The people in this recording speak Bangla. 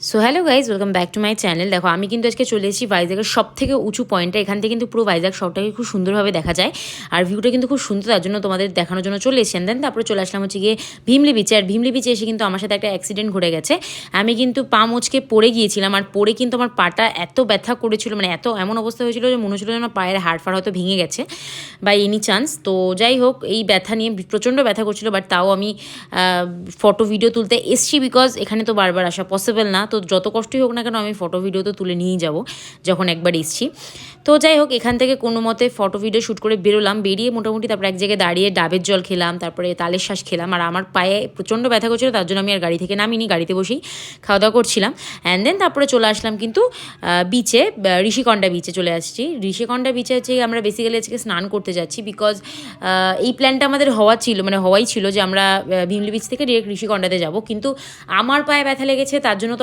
So hello guys, welcome back to my channel. দেখো, আমি কিন্তু আজকে চলে এসেছি ভাইজ্যাগের সব থেকে উঁচু পয়েন্টে। এখান থেকে কিন্তু পুরো ভাইজ্যাগ শহরটাকে খুব সুন্দরভাবে দেখা যায়, আর ভিউটা কিন্তু খুব সুন্দর। তার জন্য তোমাদের দেখানোর জন্য চলে এসেছেন। দেন তারপরে চলে আসলাম হচ্ছে গিয়ে ভীমলি বিচে। আর ভীমলি বিচে এসে কিন্তু আমার সাথে একটা অ্যাক্সিডেন্ট ঘটে গেছে। আমি কিন্তু পা মুচকে পড়ে গিয়েছিলাম, আর পড়ে কিন্তু আমার পাটা এত ব্যথা করেছিল, মানে এমন অবস্থা হয়েছিল যে মনে হচ্ছিল যে আমার পায়ের হাড় ফাড় হয়তো ভেঙে গেছে বাই এনি চান্স। তো যাই হোক, এই ব্যথা নিয়ে প্রচণ্ড ব্যথা করছিল, বাট তাও আমি ফটো ভিডিও তুলতে এসছি, বিকজ এখানে তো বারবার আসা পসিবল না। তো যত কষ্টই হোক না কেন, আমি ফটো ভিডিও তো তুলে নিয়েই যাব যখন একবার এসছি। তো যাই হোক, এখান থেকে কোনো মতে ফটো ভিডিও শ্যুট করে বেরোলাম। বেরিয়ে মোটামুটি তারপরে এক জায়গায় দাঁড়িয়ে ডাবের জল খেলাম, তারপরে তালের শ্বাস খেলাম। আর আমার পায়ে প্রচণ্ড ব্যথা করছিল, তার জন্য আমি আর গাড়ি থেকে নামিনি, গাড়িতে বসেই খাওয়া দাওয়া করছিলাম। অ্যান্ড দেন তারপরে চলে আসলাম কিন্তু বিচে, ঋষিকন্ডা বিচে চলে আসছি। ঋষিকন্ডা বিচে হচ্ছে আমরা বেসিক্যালি আজকে স্নান করতে যাচ্ছি, বিকজ এই প্ল্যানটা আমাদের হওয়াই ছিল যে আমরা ভীমলি বিচ থেকে ডিরেক্ট ঋষিকন্ডাতে যাব। কিন্তু আমার পায়ে ব্যথা লেগেছে, তার জন্য